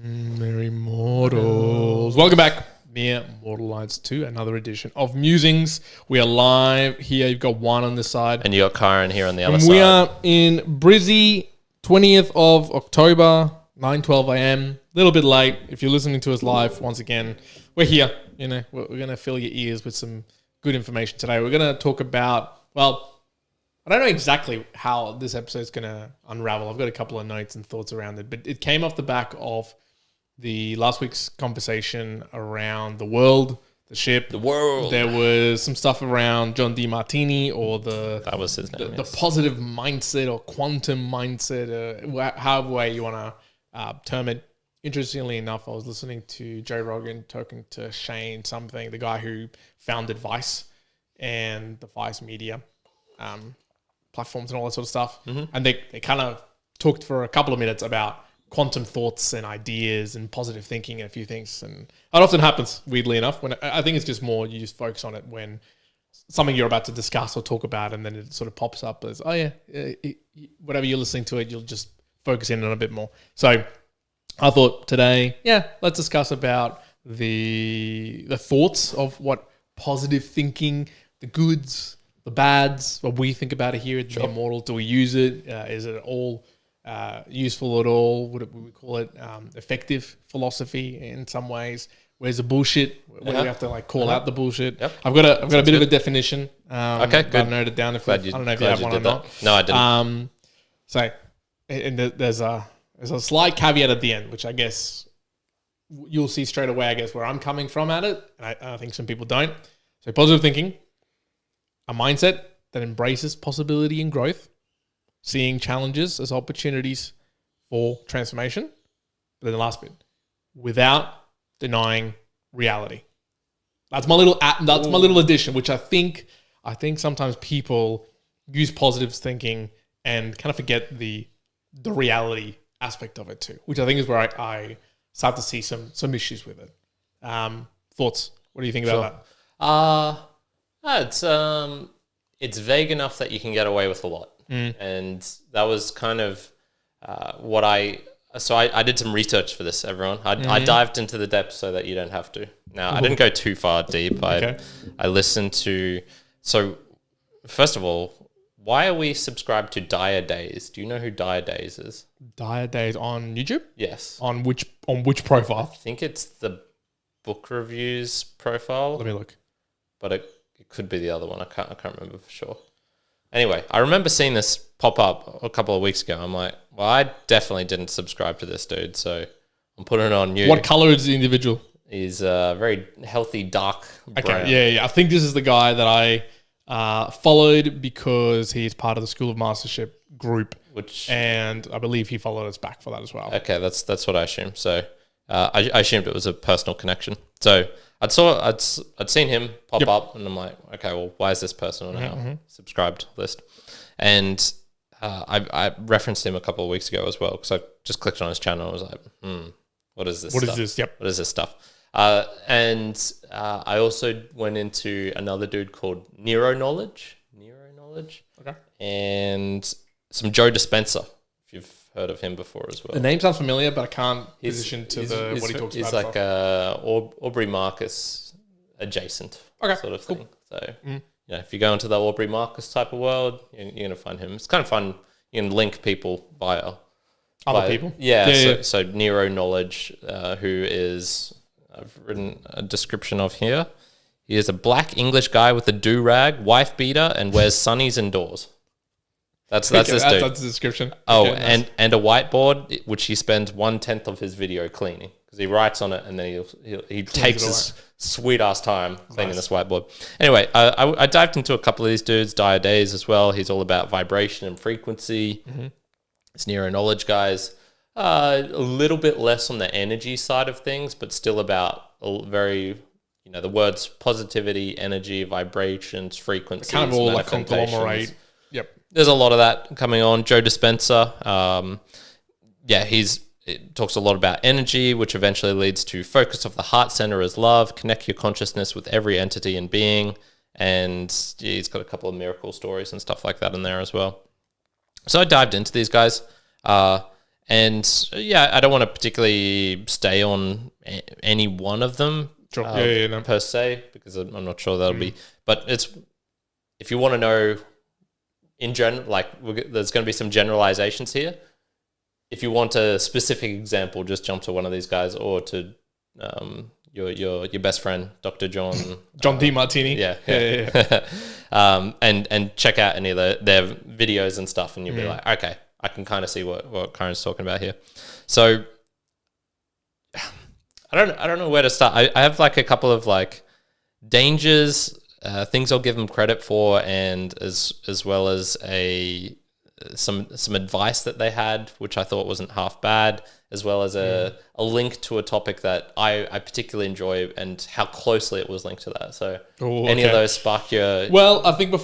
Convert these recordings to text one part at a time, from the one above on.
Merry mortals. Welcome back, mere mortal lives, to another edition of Musings. We are live here. You've got one on this side. And you got Karen here on the other And side. we are in Brizzy, 20th of October, 9:12 a.m. A little bit late. If you're listening to us live, once again, we're here. You know, we're going to fill your ears with some good information today. We're going to talk about, well, I don't know exactly how this episode is going to unravel. I've got a couple of notes and thoughts around it, but it came off the back of the last week's conversation around the world, the ship. The world. There was some stuff around John DeMartini or That was his name. the positive mindset or quantum mindset, however way you want to term it. Interestingly enough, I was listening to Joe Rogan talking to Shane something, the guy who founded Vice and the Vice media platforms and all that sort of stuff. Mm-hmm. And they kind of talked for a couple of minutes about quantum thoughts and ideas and positive thinking and a few things. And that often happens, weirdly enough. When I think it's just more you just focus on it when something you're about to discuss or talk about, and then it sort of pops up as, oh yeah, whatever you're listening to it, you'll just focus in on a bit more. So I thought today, let's discuss about the thoughts of what positive thinking, the goods, the bads, what we think about it here at The Immortal. Do we use it? Is it all useful at all? Would we call it effective philosophy in some ways? Where's the bullshit? Where do we have to call out the bullshit? Yep. I've got a bit of a definition. Okay, good. I've noted down. I don't know if you have one or not. No, I didn't. So, and there's a slight caveat at the end, which I guess you'll see straight away. I guess where I'm coming from at it, and I think some people don't. So, positive thinking. A mindset that embraces possibility and growth, seeing challenges as opportunities for transformation. But then the last bit, without denying reality. That's my little addition, which I think sometimes people use positive thinking and kind of forget the reality aspect of it too, which I think is where I start to see some issues with it. Thoughts? What do you think about that? It's vague enough that you can get away with a lot. And that was kind of what I did some research for this, everyone. I dived into the depths so that you don't have to. Now, I didn't go too far deep. I listened to... So, first of all, why are we subscribed to Dyer Days? Do you know who Dyer Days is? Dyer Days on YouTube? Yes. On which profile? I think it's the book reviews profile. Let me look. But it could be the other one. I can't remember for sure. Anyway, I remember seeing this pop up a couple of weeks ago. I'm like, well, I definitely didn't subscribe to this dude, so I'm putting it on you. What color is the individual? He's a very healthy dark brown. Okay, yeah. I think this is the guy that I followed because he's part of the School of Mastership group, and I believe he followed us back for that as well. Okay, that's what I assumed. So I assumed it was a personal connection. So I'd seen him pop up, and I'm like, okay, well, why is this person on our subscribed list? And I referenced him a couple of weeks ago as well, because I just clicked on his channel and was like, what is this? What is this? Yep. What is this stuff? And I also went into another dude called Nero Knowledge. Okay. And some Joe Dispenza, if you've heard of him before as well. The name sounds familiar, but I can't position to what he talks about. He's like Aubrey Marcus adjacent sort of thing. So, if you go into the Aubrey Marcus type of world, you're going to find him. It's kind of fun. You can link people via other people. Yeah. So Nero Knowledge, who is, I've written a description of here. He is a black English guy with a do-rag, wife beater, and wears sunnies indoors. That's this dude. That's the description. Oh, nice. and a whiteboard, which he spends 1/10 of his video cleaning, because he writes on it and then he takes his sweet ass time cleaning this whiteboard. Anyway, I dived into a couple of these dudes, Dyer Days as well. He's all about vibration and frequency. It's Nero Knowledge guys. A little bit less on the energy side of things, but still about very, the words positivity, energy, vibrations, frequencies. Kind of all like conglomerate. Yep. There's a lot of that coming on. Joe Dispenza, it talks a lot about energy, which eventually leads to focus of the heart center as love, connect your consciousness with every entity and being, and he's got a couple of miracle stories and stuff like that in there as well. So I dived into these guys, And yeah, I don't want to particularly stay on any one of them per se, because I'm not sure that'll be. But if you want to know in general, like there's going to be some generalizations here. If you want a specific example, just jump to one of these guys or to your best friend, Dr. John DeMartini. Yeah. And check out any of their videos and stuff, and you'll be like, okay, I can kind of see what Karen's talking about here. So I don't know where to start. I have like a couple of like dangers, things I'll give them credit for, and as well as some advice that they had, which I thought wasn't half bad, as well as a link to a topic that I particularly enjoy and how closely it was linked to that. So any of those spark your... Well, I think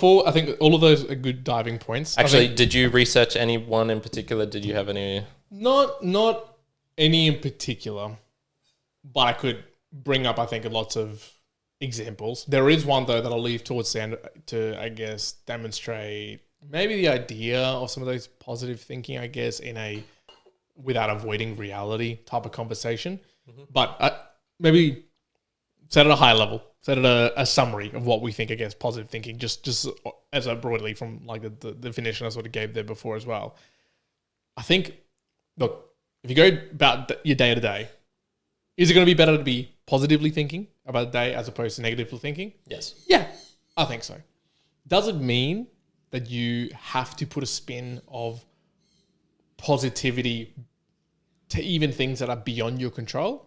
all of those are good diving points. Actually, did you research any one in particular? Did you have any... Not any in particular, but I could bring up, I think, lots of examples. There is one, though, that I'll leave towards the end to, I guess, demonstrate maybe the idea of some of those positive thinking, I guess, without avoiding reality type of conversation. But maybe set at a high level, set at a summary of what we think, I guess, positive thinking, just as a broadly from like the definition I sort of gave there before as well. I think, look, if you go about your day to day, is it going to be better to be positively thinking about the day as opposed to negatively thinking? Yes. Yeah, I think so. Does it mean that you have to put a spin of positivity to even things that are beyond your control?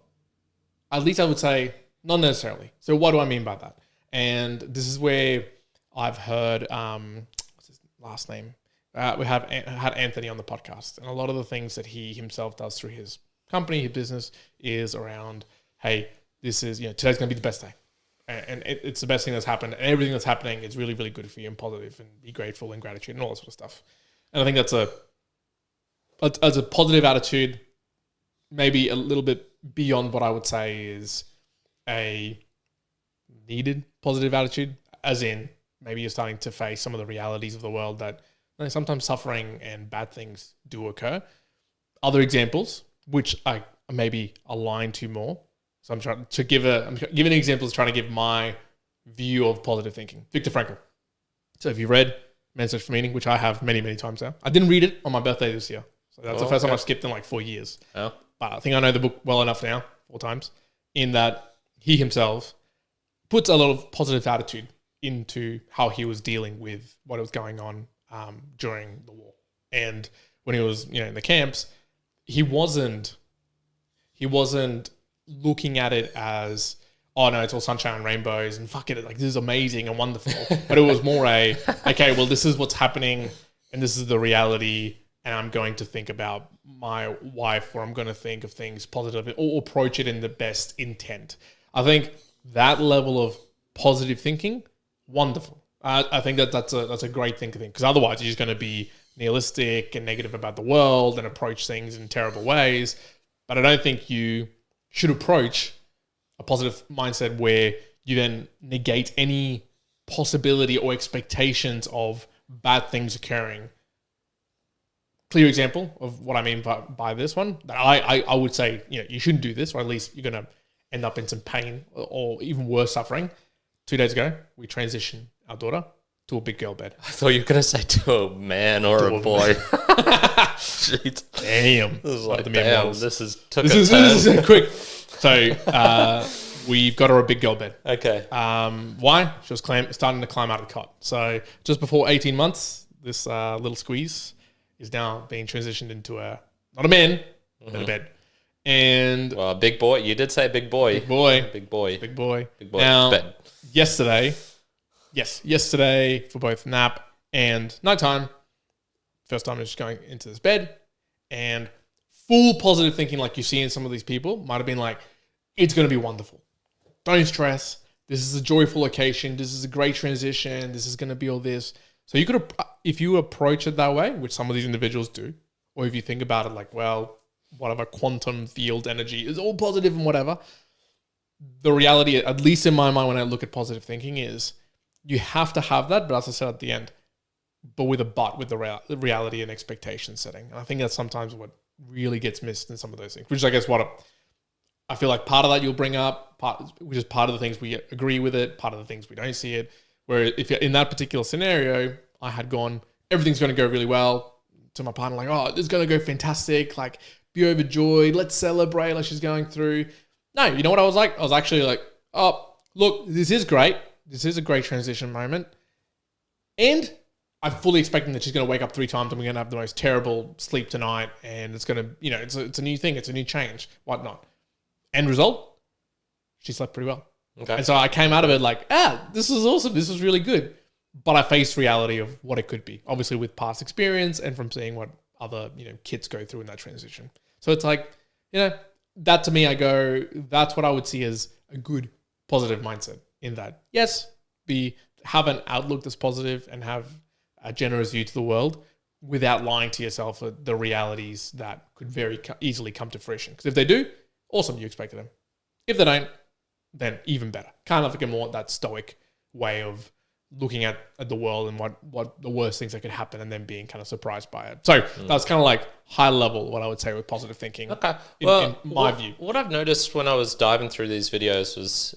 At least I would say not necessarily. So what do I mean by that? And this is where I've heard, what's his last name? We had Anthony on the podcast, and a lot of the things that he himself does through his company, his business, is around, hey, this is, today's going to be the best day. And it's the best thing that's happened. And everything that's happening is really, really good for you and positive, and be grateful and gratitude and all that sort of stuff. And I think that's a positive attitude, maybe a little bit beyond what I would say is a needed positive attitude, as in maybe you're starting to face some of the realities of the world that sometimes suffering and bad things do occur. Other examples, which I maybe align to more. So I'm trying to I'm giving examples, trying to give my view of positive thinking. Viktor Frankl. So if you read Man's Search for Meaning, which I have many, many times now. I didn't read it on my birthday this year. So that's the first time I've skipped in like 4 years. Oh. But I think I know the book well enough now, 4 times, in that he himself puts a lot of positive attitude into how he was dealing with what was going on during the war. And when he was, in the camps, he wasn't looking at it as, oh no, it's all sunshine and rainbows and fuck it, like this is amazing and wonderful. But it was more okay, well, this is what's happening and this is the reality, and I'm going to think about my wife, or I'm going to think of things positive, or approach it in the best intent. I think that level of positive thinking, wonderful. I think that's a great thing to think, because otherwise you're just going to be nihilistic and negative about the world and approach things in terrible ways. But I don't think you should approach a positive mindset where you then negate any possibility or expectations of bad things occurring. Clear example of what I mean by this one, that I would say, you shouldn't do this, or at least you're going to end up in some pain or even worse suffering. 2 days ago, we transitioned our daughter to a big girl bed. I thought you were going to say to a man or a boy. Jeez. Damn. This is like, this is quick. So we've got her a big girl bed. Okay. Why? She was starting to climb out of the cot. So just before 18 months, this little squeeze is now being transitioned into not a man, but a bed. And well, big boy. You did say big boy. Big boy. Big boy. Big boy. Big boy. Now, bed. Yesterday for both nap and nighttime, first time I was just going into this bed, and full positive thinking like you see in some of these people might have been like, it's going to be wonderful. Don't stress. This is a joyful occasion. This is a great transition. This is going to be all this. So you could, if you approach it that way, which some of these individuals do, or if you think about it like, well, whatever, quantum field energy is all positive and whatever, the reality, at least in my mind when I look at positive thinking, is you have to have that, but as I said at the end, but with the reality and expectation setting. And I think that's sometimes what really gets missed in some of those things, which is, I guess, what I feel like part of that you'll bring up, which is part of the things we agree with it, part of the things we don't see it. Where if you're in that particular scenario, I had gone, everything's going to go really well to my partner, like, oh, it's going to go fantastic, like, be overjoyed, let's celebrate, like she's going through. No, you know what I was like? I was actually like, oh, look, this is great. This is a great transition moment. And I'm fully expecting that she's going to wake up 3 times and we're going to have the most terrible sleep tonight. And it's going to, it's a new thing. It's a new change, whatnot. End result, she slept pretty well. Okay. And so I came out of it like, this is awesome. This is really good. But I faced reality of what it could be, obviously with past experience and from seeing what other, kids go through in that transition. So it's like, that to me, I go, that's what I would see as a good positive mindset in that. Yes, have an outlook that's positive and have a generous view to the world without lying to yourself at the realities that could very easily come to fruition. Because if they do, awesome, you expected them. If they don't, then even better. Kind of like a more that stoic way of looking at the world and what the worst things that could happen and then being kind of surprised by it. So that's kind of like high level what I would say with positive thinking. Okay. In my view. What I've noticed when I was diving through these videos was,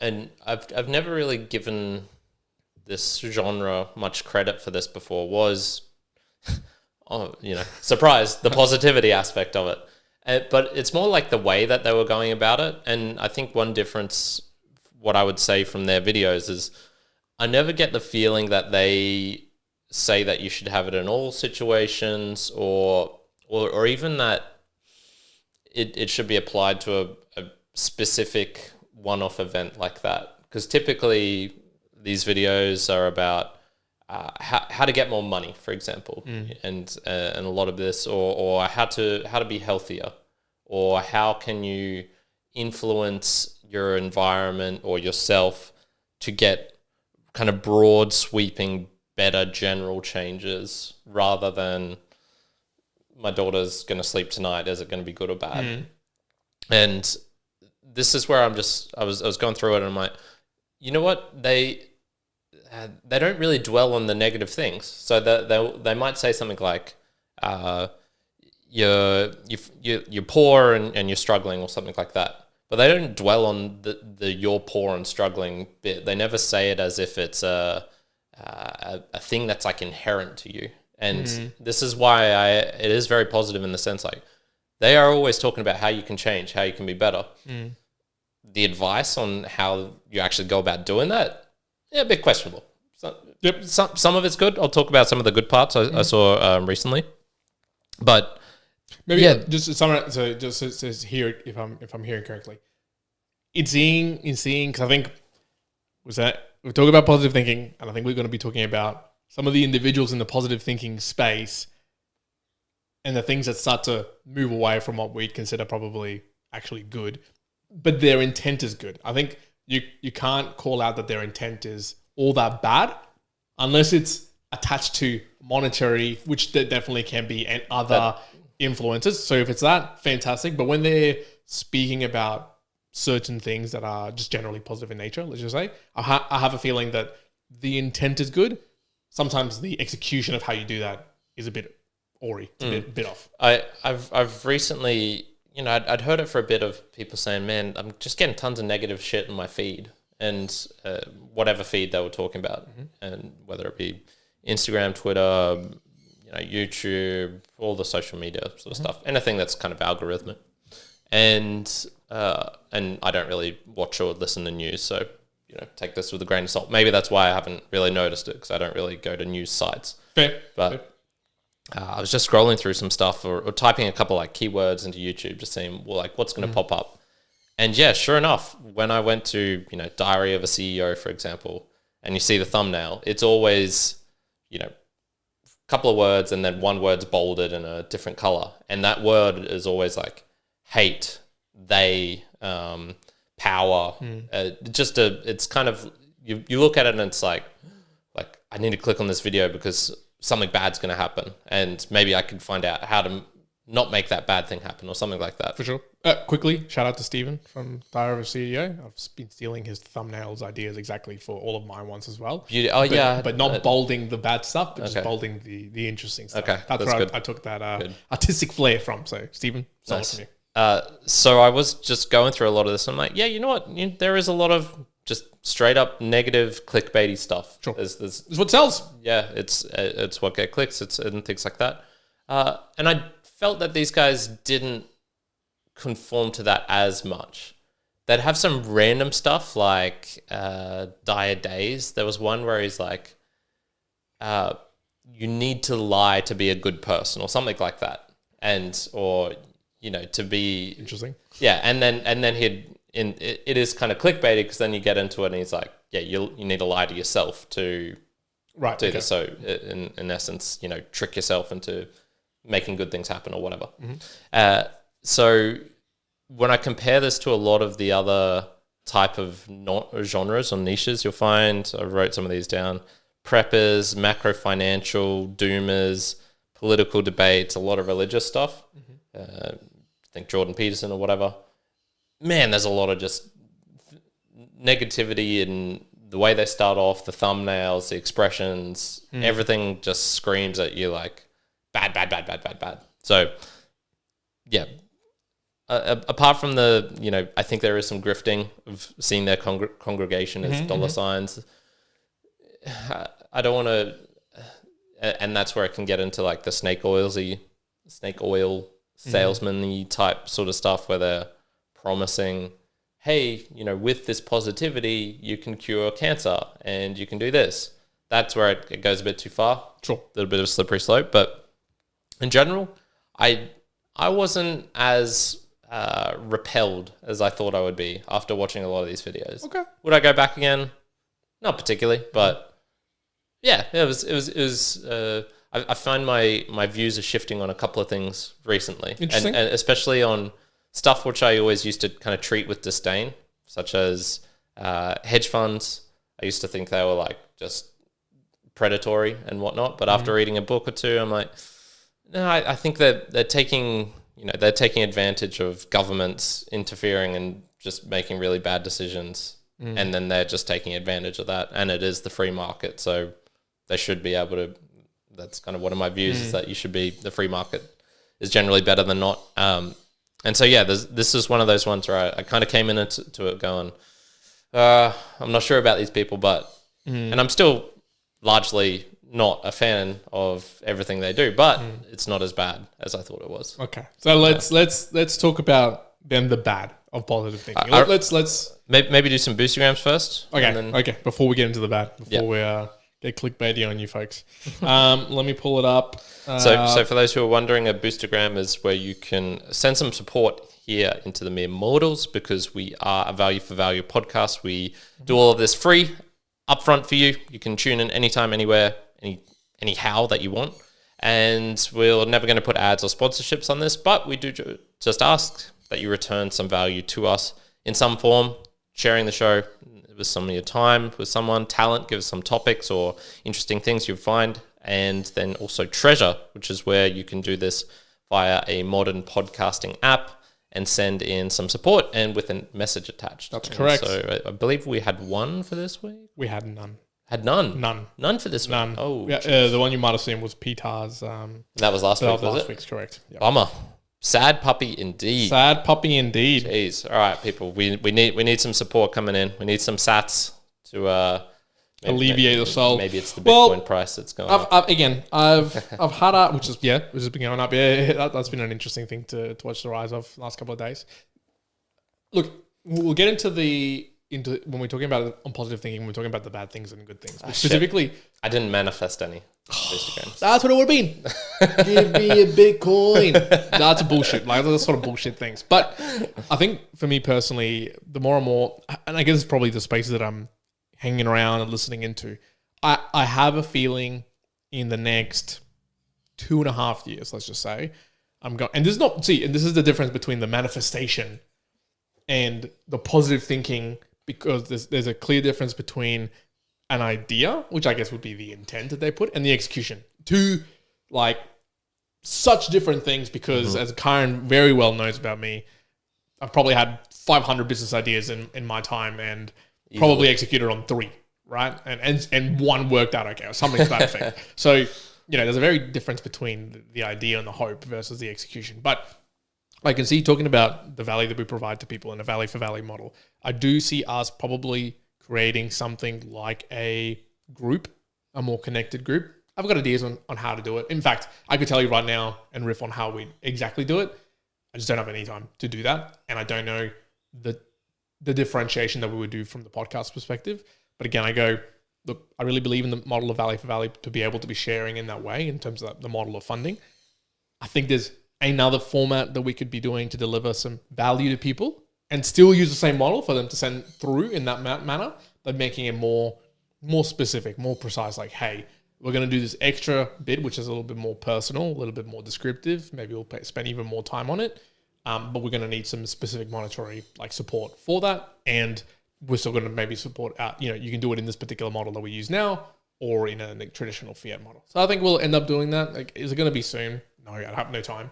and I've never really given this genre much credit for this before, was, surprise, the positivity aspect of it. But it's more like the way that they were going about it. And I think one difference, what I would say from their videos is, I never get the feeling that they say that you should have it in all situations or even that it should be applied to a specific one-off event like that. Because typically these videos are about how to get more money, for example, and a lot of this, or how to be healthier, or how can you influence your environment or yourself to get kind of broad, sweeping, better general changes, rather than my daughter's going to sleep tonight. Is it going to be good or bad? And this is where I was going through it and I'm like, you know what? They don't really dwell on the negative things. So they might say something like, you're poor and you're struggling or something like that. But they don't dwell on the you're poor and struggling bit. They never say it as if it's a thing that's like inherent to you. And this is why it is very positive in the sense like they are always talking about how you can change, how you can be better. The advice on how you actually go about doing that, a bit questionable. So, some of it's good. I'll talk about some of the good parts I saw recently. But maybe just summarize. So just here, if I'm hearing correctly, in seeing, because I think we're talking about positive thinking, and I think we're going to be talking about some of the individuals in the positive thinking space, and the things that start to move away from what we'd consider probably actually good, but their intent is good. I think you can't call out that their intent is all that bad, unless it's attached to monetary, which there definitely can be, and other influences. So if it's that, fantastic. But when they're speaking about certain things that are just generally positive in nature, let's just say, I have a feeling that the intent is good. Sometimes the execution of how you do that is a bit awry, it's a bit off. I've recently, I'd heard it for a bit of people saying, man, I'm just getting tons of negative shit in my feed, and whatever feed they were talking about, and whether it be Instagram, Twitter, YouTube, all the social media sort of stuff, anything that's kind of algorithmic. And I don't really watch or listen to news, so take this with a grain of salt. Maybe that's why I haven't really noticed it, because I don't really go to news sites. Fair. But I was just scrolling through some stuff or typing a couple like keywords into YouTube, just seeing what's going to pop up. And yeah, sure enough, when I went to Diary of a CEO, for example, and you see the thumbnail, it's always a couple of words and then one word's bolded in a different color, and that word is always like hate, they, power. It's kind of you look at it and it's like I need to click on this video because something bad's going to happen, and maybe I can find out how to not make that bad thing happen or something like that. For sure. Quickly, shout out to Steven from Dyer Days CEO. I've been stealing his thumbnails ideas exactly for all of my ones as well. But not bolding the bad stuff, but just bolding the interesting stuff. Okay, that's where I took that artistic flair from. So, Steven, solid from you. So I was just going through a lot of this. And I'm like, yeah, you know what? There is a lot of just straight up negative clickbaity stuff. Sure. There's it's what sells. Yeah, it's what get clicks. It's and things like that. And I felt that these guys didn't conform to that as much. They'd have some random stuff like Dyer Days. There was one where he's like, you need to lie to be a good person or something like that. Or to be interesting. Yeah. And then it is kind of clickbaity because then you get into it and he's like, yeah, you need to lie to yourself to do this. So in essence, trick yourself into making good things happen or whatever. Mm-hmm. So when I compare this to a lot of the other type of genres or niches, you'll find, I wrote some of these down, preppers, macro financial, doomers, political debates, a lot of religious stuff. Mm-hmm. I think Jordan Peterson or whatever. Man, there's a lot of just negativity in the way they start off, the thumbnails, the expressions, everything just screams at you like, bad. So, yeah. Apart from the, I think there is some grifting of seeing their congregation as dollar signs. I don't want to, and that's where it can get into like the snake oil salesman-y type sort of stuff where they're promising, hey, with this positivity, you can cure cancer and you can do this. That's where it goes a bit too far. Sure. A little bit of a slippery slope, but in general, I wasn't as repelled as I thought I would be after watching a lot of these videos. Okay. Would I go back again? Not particularly, but yeah, it was. I find my views are shifting on a couple of things recently, Interesting. and especially on stuff which I always used to kind of treat with disdain, such as hedge funds. I used to think they were like just predatory and whatnot, but after reading a book or two, I'm like, no, I think that they're taking advantage of governments interfering and just making really bad decisions, and then they're just taking advantage of that. And it is the free market, so they should be able to. That's kind of one of my views is that the free market is generally better than not. And so yeah, this is one of those ones where I kind of came into it going, I'm not sure about these people, but and I'm still largely not a fan of everything they do, but it's not as bad as I thought it was. Okay, so let's talk about then the bad of positive thinking. Let's maybe do some boostergrams first. Okay. Before we get into the bad, we get clickbaity on you folks. Let me pull it up. So for those who are wondering, a boostergram is where you can send some support here into the Mere Mortals, because we are a value for value podcast. We do all of this free upfront for you. You can tune in anytime, anywhere, anyhow that you want. And we're never going to put ads or sponsorships on this, but we do just ask that you return some value to us in some form, sharing the show with some of your time with someone, talent, give us some topics or interesting things you find, and then also treasure, which is where you can do this via a modern podcasting app and send in some support and with a message attached. That's correct. So I believe we had one for this week. We had none. Had none? None for this week? None. Oh, yeah, the one you might have seen was Petar's. That was last week, was last it? week's, correct. Yep. Bummer. Sad puppy indeed. Sad puppy indeed. Jeez. All right, people. We need some support coming in. We need some sats to alleviate the soul. Maybe it's the Bitcoin price that's going up. I've had which has been going up. Yeah, that's been an interesting thing to watch the rise of the last couple of days. Look, we'll get into when we're talking about on positive thinking, we're talking about the bad things and good things. But specifically, I didn't manifest any Instagrams. That's what it would have been. Give me a Bitcoin. That's bullshit. Like, those sort of bullshit things. But I think for me personally, the more and more, and I guess it's probably the spaces that I'm hanging around and listening into, I have a feeling in the next 2.5 years, let's just say, and this is the difference between the manifestation and the positive thinking, because there's a clear difference between an idea, which I guess would be the intent that they put, and the execution. Two such different things because, as Karen very well knows about me, I've probably had 500 business ideas in my time and probably executed on 3, right? And one worked out okay or something to that effect. So, there's a very difference between the idea and the hope versus the execution. But I can see, talking about the value that we provide to people in a value for value model, I do see us probably creating something like a group, a more connected group. I've got ideas on how to do it. In fact, I could tell you right now and riff on how we exactly do it. I just don't have any time to do that. And I don't know the differentiation that we would do from the podcast perspective. But again, I go, look, I really believe in the model of value for value to be able to be sharing in that way in terms of the model of funding. I think there's another format that we could be doing to deliver some value to people and still use the same model for them to send through in that manner, but making it more specific, more precise, like, hey, we're going to do this extra bit, which is a little bit more personal, a little bit more descriptive. Maybe we'll spend even more time on it, but we're going to need some specific monetary support for that. And we're still going to maybe support, you can do it in this particular model that we use now or in a traditional fiat model. So I think we'll end up doing that. Is it going to be soon? No, I have no time.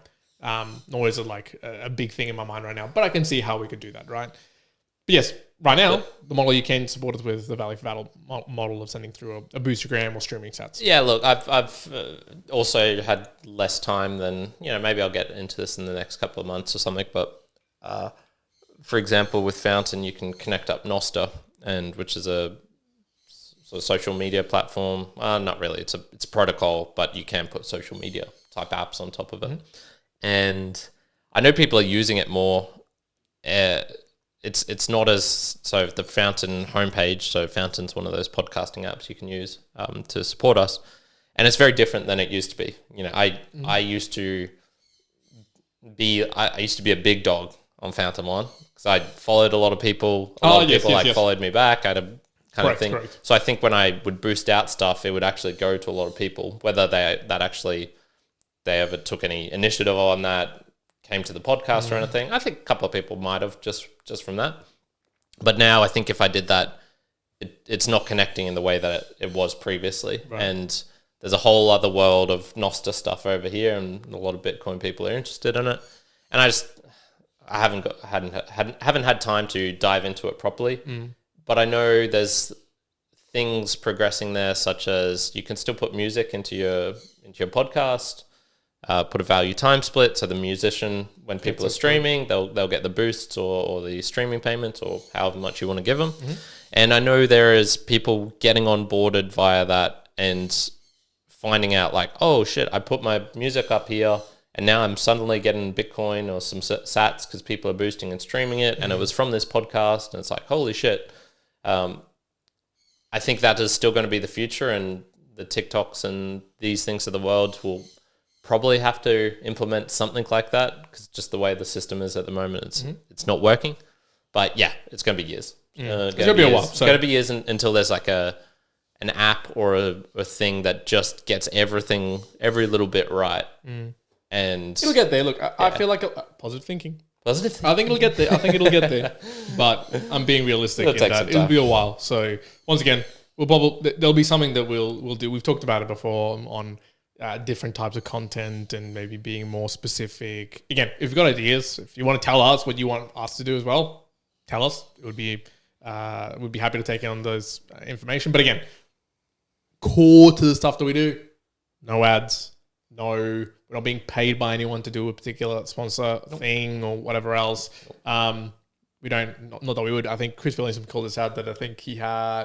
Nor is it a big thing in my mind right now, but I can see how we could do that, right? But yes, right now, the model you can support us with the value for value model of sending through a boostergram or streaming sats. Yeah, look, I've also had less time than, maybe I'll get into this in the next couple of months or something, but for example, with Fountain, you can connect up Noster, which is a sort of social media platform. Not really, it's a protocol, but you can put social media type apps on top of it. And I know people are using it more. It's not as, so the Fountain homepage, so Fountain's one of those podcasting apps you can use to support us. And it's very different than it used to be. I used to be a big dog on Fountain One because I followed a lot of people. A lot of people followed me back. I had a kind of thing. Correct. So I think when I would boost out stuff, it would actually go to a lot of people, whether they ever took any initiative on that, came to the podcast or anything. I think a couple of people might have just from that. But now I think if I did that, it's not connecting in the way that it was previously. Right. And there's a whole other world of Noster stuff over here, and a lot of Bitcoin people are interested in it. And I haven't had time to dive into it properly. But I know there's things progressing there, such as you can still put music into your podcast. Put a value time split, so the musician, when people are streaming, they'll get the boosts or the streaming payments or however much you want to give them. And I know there is people getting onboarded via that and finding out oh shit, I put my music up here and now I'm suddenly getting Bitcoin or some sats because people are boosting and streaming it, and it was from this podcast, and it's holy shit. I think that is still going to be the future, and the TikToks and these things of the world will probably have to implement something like that because just the way the system is at the moment, it's not working. But yeah, it's going to be years. It's going to be a while. It's going to be years until there's an app or a thing that just gets everything, every little bit right. And it'll get there. Look, I feel like positive thinking. I think it'll get there. But I'm being realistic in that it'll be a while. So once again, there'll be something that we'll do. We've talked about it before on different types of content and maybe being more specific. Again, if you've got ideas, if you want to tell us what you want us to do as well, tell us. We'd be happy to take on those information. But again, core to the stuff that we do, no ads, we're not being paid by anyone to do a particular sponsor thing or whatever else. We don't, not that we would. I think Chris Williamson called this out that I think it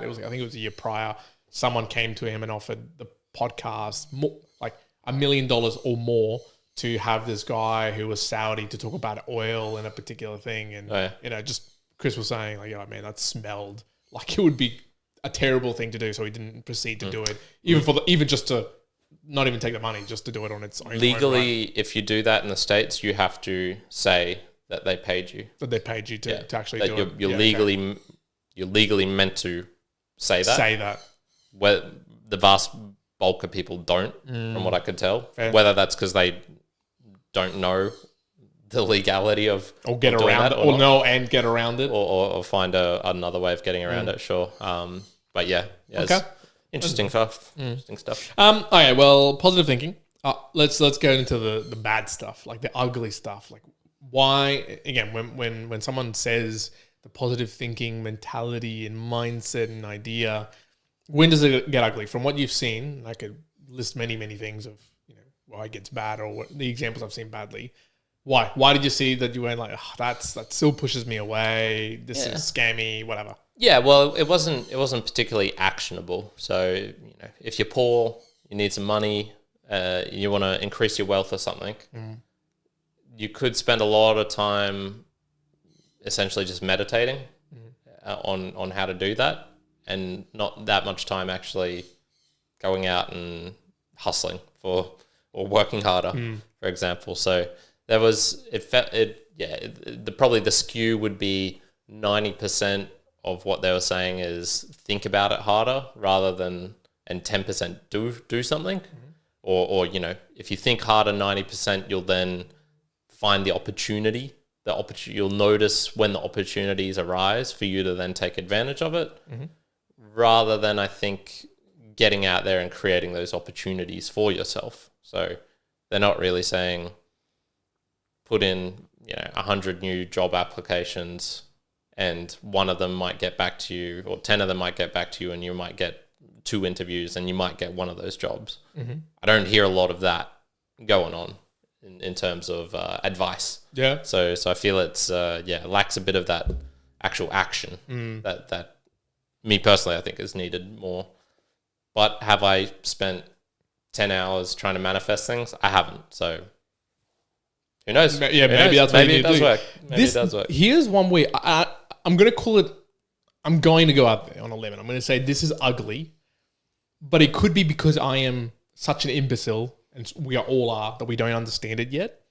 was a year prior. Someone came to him and offered the podcast more, $1 million or more to have this guy who was Saudi to talk about oil and a particular thing. And, just Chris was saying man, that smelled like it would be a terrible thing to do. So he didn't proceed to do it, even just to not even take the money, just to do it on its own. Legally, if you do that in the States, you have to say that they paid you. That they paid you to actually do it. You're legally meant to say that. Say that. Where the vast bulk of people don't, from what I could tell. Fair. Whether that's because they don't know the legality of or get around it, or know and get around it, or find another way of getting around it. Sure, but yeah, okay. Interesting stuff. Okay, well, positive thinking. Let's go into the bad stuff, like the ugly stuff. Like why again when someone says the positive thinking mentality and mindset and idea, when does it get ugly? From what you've seen, I could list many things of why it gets bad or what the examples I've seen badly. Why did you see that you went like that still pushes me away? This is scammy, whatever. Yeah, well, it wasn't particularly actionable. So if you're poor, you need some money, you want to increase your wealth or something, you could spend a lot of time essentially just meditating on how to do that, and not that much time actually going out and hustling or working harder, for example. So there was probably the skew would be 90% of what they were saying is think about it harder rather than, and 10% do something. Or if you think harder 90%, you'll then find the opportunity. You'll notice when the opportunities arise for you to then take advantage of it, rather than, I think, getting out there and creating those opportunities for yourself. So they're not really saying put in 100 new job applications and one of them might get back to you, or 10 of them might get back to you, and you might get 2 interviews and you might get one of those jobs. I don't hear a lot of that going on in terms of advice. Yeah. So I feel it's it lacks a bit of that actual action that me personally I think is needed more. But have I spent 10 hours trying to manifest things? I haven't. So who knows? Yeah, maybe that's what it does work. Maybe it does work. Here's one way. I'm going to call it, I'm going to go out there on a limb. I'm going to say this is ugly, but it could be because I am such an imbecile, and we all are, that we don't understand it yet.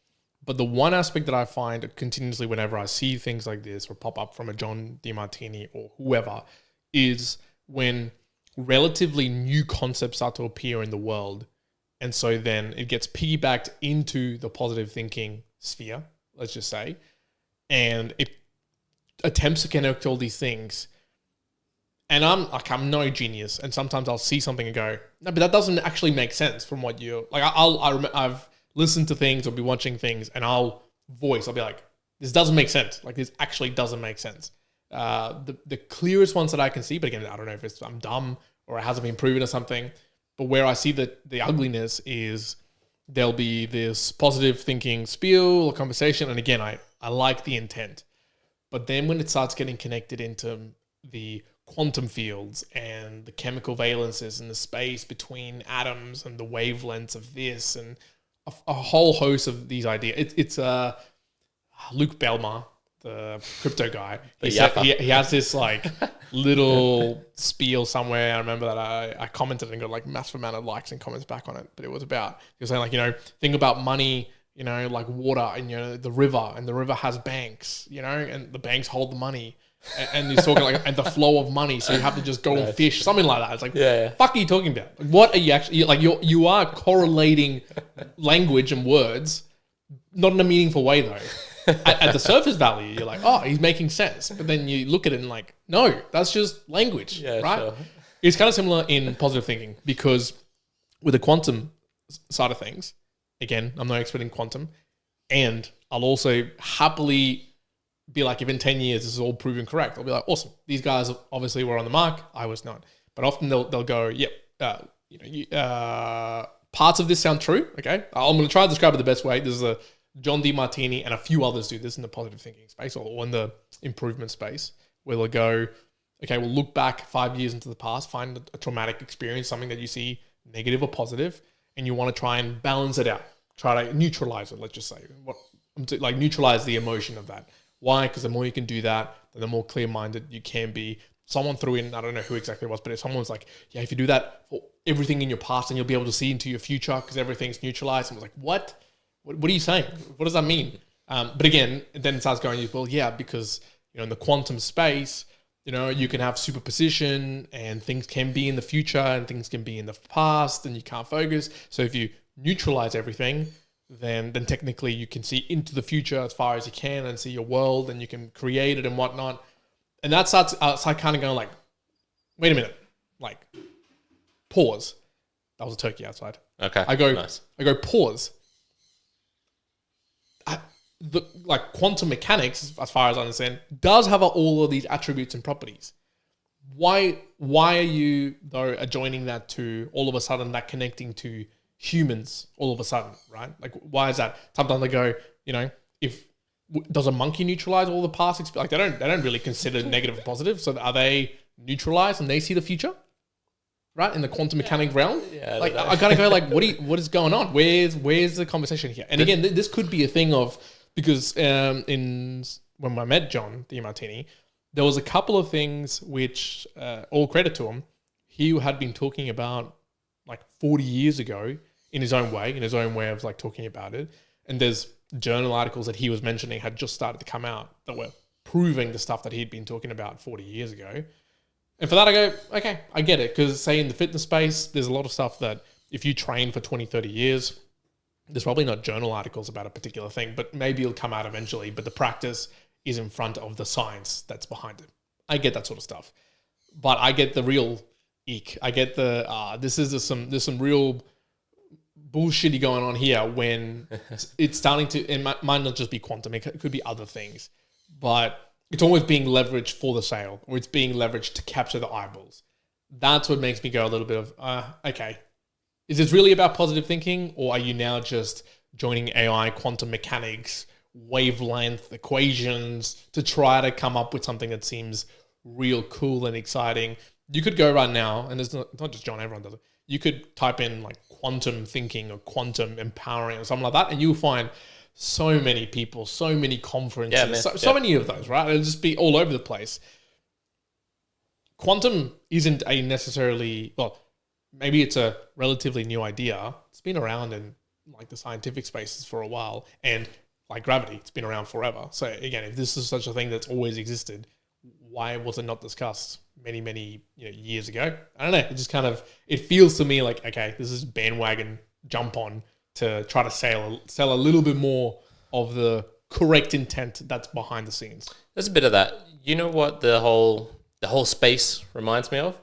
But the one aspect that I find continuously whenever I see things like this or pop up from a John DeMartini or whoever is when relatively new concepts start to appear in the world. And so then it gets piggybacked into the positive thinking sphere, let's just say, and it attempts to connect all these things. And I'm no genius, and sometimes I'll see something and go, no, but that doesn't actually make sense from what you're like. I've listened to things or be watching things, and I'll be like, this doesn't make sense. Like this actually doesn't make sense. The clearest ones that I can see, but again, I don't know if I'm dumb or it hasn't been proven or something. But where I see the ugliness is there'll be this positive thinking spiel or conversation, and again, I like the intent, but then when it starts getting connected into the quantum fields and the chemical valences and the space between atoms and the wavelengths of this and a whole host of these ideas. It's Luke Belmar, the crypto guy. He has this like little spiel somewhere. I remember that I commented and got like massive amount of likes and comments back on it. But it was about, he was saying like, think about money, like water and, the river, and the river has banks, and the banks hold the money. And he's talking like, and the flow of money. So you have to just go and fish, something like that. It's like, fuck are you talking about? Like, what are you actually, like you are correlating language and words, not in a meaningful way though. At the surface value, you're like, oh, he's making sense. But then you look at it and like, no, that's just language, right? Sure. It's kind of similar in positive thinking, because with the quantum side of things, again, I'm no expert in quantum, and I'll also happily be like, if in 10 years this is all proven correct, I'll be like, awesome. These guys obviously were on the mark. I was not. But often they'll go, yep, parts of this sound true. Okay, I'm going to try to describe it the best way. This is a John DeMartini and a few others do this in the positive thinking space or in the improvement space, where they'll go, okay, we'll look back 5 years into the past, find a traumatic experience, something that you see negative or positive, and you want to try and balance it out, try to neutralize it. Let's just say, neutralize the emotion of that. Why? Because the more you can do that, the more clear-minded you can be. Someone threw in, I don't know who exactly it was, but if someone was like, yeah, if you do that for everything in your past, then you'll be able to see into your future because everything's neutralized. And I was like, what? What are you saying? What does that mean? But again, then it starts going, well, yeah, because in the quantum space, you can have superposition and things can be in the future and things can be in the past and you can't focus. So if you neutralize everything, then technically you can see into the future as far as you can and see your world and you can create it and whatnot. And that starts kind of going like, wait a minute, like pause. That was a turkey outside. Okay. I go Nice. pause. Like quantum mechanics, as far as I understand, does have all of these attributes and properties. Why are you though adjoining that to all of a sudden that connecting to humans all of a sudden, right? Like why is that? Sometimes they go, if does a monkey neutralize all the past experience? Like they don't really consider negative and positive. So are they neutralized and they see the future, right? In the quantum mechanic realm, like I gotta go like, what is going on? Where's the conversation here? And again, this could be a thing of because when I met John Dimartini, there was a couple of things which all credit to him. He had been talking about like 40 years ago in his own way of like talking about it. And there's journal articles that he was mentioning had just started to come out that were proving the stuff that he'd been talking about 40 years ago. And for that, I go, okay, I get it. Because say in the fitness space, there's a lot of stuff that if you train for 20, 30 years, there's probably not journal articles about a particular thing, but maybe it'll come out eventually. But the practice is in front of the science that's behind it. I get that sort of stuff. But I get the real eek. I get the, there's some real bullshitty going on here when it's starting to, it might not just be quantum, it could be other things, but it's always being leveraged for the sale or it's being leveraged to capture the eyeballs. That's what makes me go a little bit of, okay, is this really about positive thinking or are you now just joining AI, quantum mechanics, wavelength equations to try to come up with something that seems real cool and exciting? You could go right now, and it's not just John, everyone does it. You could type in like quantum thinking or quantum empowering or something like that, and you'll find so many people, so many conferences, so many of those, right? It'll just be all over the place. Quantum isn't a necessarily, well, maybe it's a relatively new idea. It's been around in like the scientific spaces for a while, and like gravity, it's been around forever. So again, if this is such a thing that's always existed, why was it not discussed many years ago? I don't know. It just kind of, it feels to me like, okay, this is bandwagon jump on to try to sell a little bit more of the correct intent that's behind the scenes. There's a bit of that. You know what the whole space reminds me of?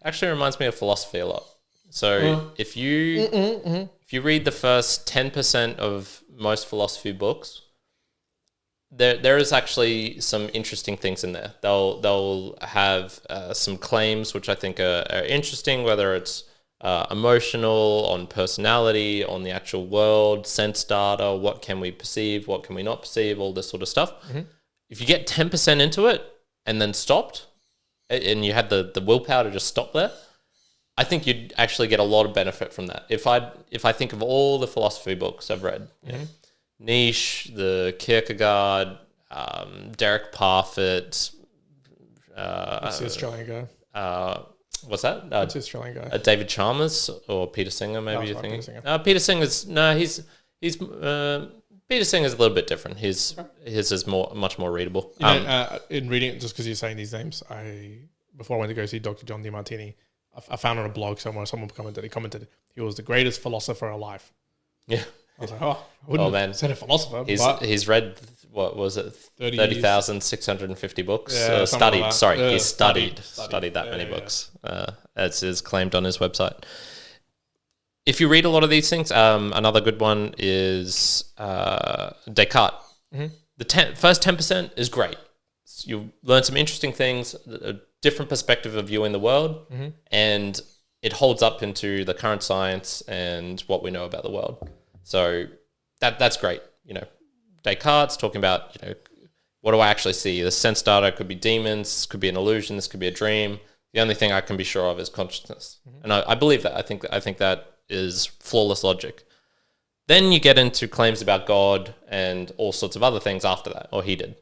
Actually reminds me of philosophy a lot. So if you read the first 10% of most philosophy books, there is actually some interesting things in there. They'll have some claims which I think are interesting, whether it's emotional, on personality, on the actual world, sense data, what can we perceive, what can we not perceive, all this sort of stuff. If you get 10% into it and then stopped, and you had the willpower to just stop there, I think you'd actually get a lot of benefit from that. If I think of all the philosophy books I've read, Nietzsche, the Kierkegaard, Derek Parfit. What's the Australian guy? What's that? What's the Australian guy? David Chalmers or Peter Singer, maybe you're thinking. Peter Singer's Peter Singer's a little bit different. His is much more readable. In reading it, just because you're saying these names, before I went to go see Dr. John Dimartini, I found on a blog somewhere someone commented he was the greatest philosopher alive. Yeah. I was like, I wouldn't have said a philosopher. He's read, what was it, 30,650 books? Yeah, studied that many Yeah. books, as is claimed on his website. If you read a lot of these things, another good one is Descartes. The first 10% is great. You learn some interesting things, a different perspective of viewing the world, and it holds up into the current science and what we know about the world. So that's great. Descartes talking about, what do I actually see? The sense data could be demons, this could be an illusion, this could be a dream. The only thing I can be sure of is consciousness. And I believe that. I think that is flawless logic. Then you get into claims about God and all sorts of other things after that, or he did.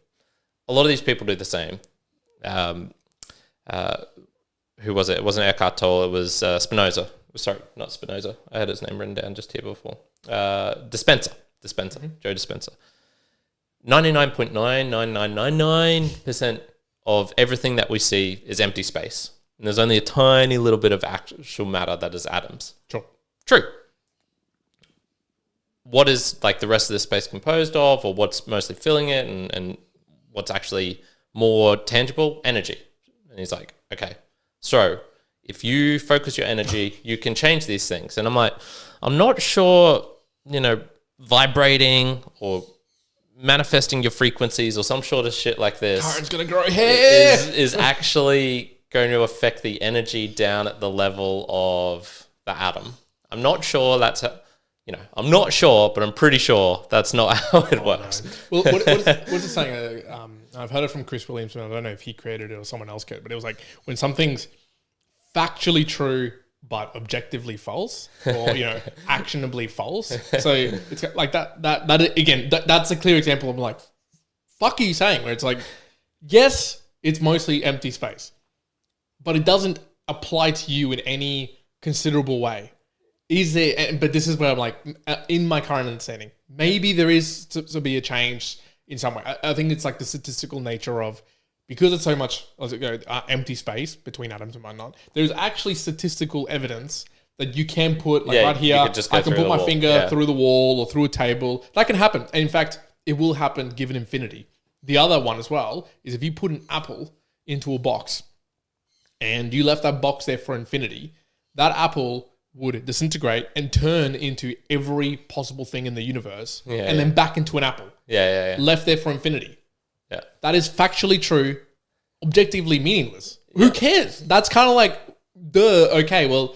A lot of these people do the same. Who was it? It wasn't Eckhart Tolle, it was Spinoza. Sorry, not Spinoza. I had his name written down just here before. Dispenza, Joe Dispenza. 99.99999% of everything that we see is empty space. And there's only a tiny little bit of actual matter that is atoms. True. What is like the rest of the space composed of, or what's mostly filling it, and what's actually more tangible? Energy. And he's like, okay, so if you focus your energy, you can change these things. And I'm like, I'm not sure, vibrating or manifesting your frequencies or some sort of shit like this. Karen's gonna grow hair. Is actually going to affect the energy down at the level of the atom. I'm not sure I'm not sure, but I'm pretty sure that's not how it works. No. Well, what's it saying? I've heard it from Chris Williamson. I don't know if he created it or someone else created it, but it was like when something's factually true but objectively false, or actionably false. So it's like that's a clear example of like, fuck are you saying? Where it's like, yes, it's mostly empty space, but it doesn't apply to you in any considerable way. Is there? But this is where I'm like, in my current understanding, maybe there is to be a change in some way. I think it's like the statistical nature of, because it's so much empty space between atoms and whatnot, there's actually statistical evidence that you can put right here, I can put my finger through the wall or through a table. That can happen. And in fact, it will happen given infinity. The other one as well is if you put an apple into a box and you left that box there for infinity, that apple would disintegrate and turn into every possible thing in the universe and then back into an apple. Left there for infinity. Yeah. That is factually true, objectively meaningless. Who cares? That's kind of like, okay, well,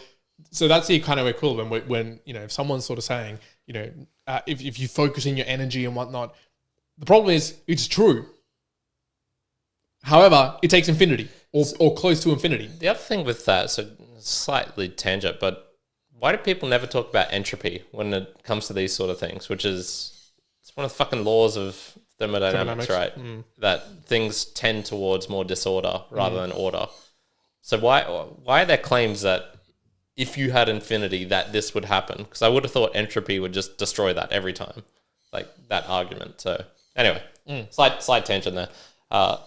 so that's the kind of equivalent when if someone's sort of saying, if you focus in your energy and whatnot, the problem is it's true. However, it takes infinity or close to infinity. The other thing with that, so slightly tangent, but why do people never talk about entropy when it comes to these sort of things, which is it's one of the fucking laws of thermodynamics, right? That things tend towards more disorder rather than order. So why are there claims that if you had infinity that this would happen? Because I would have thought entropy would just destroy that every time, like that argument. So anyway, slight tangent there. A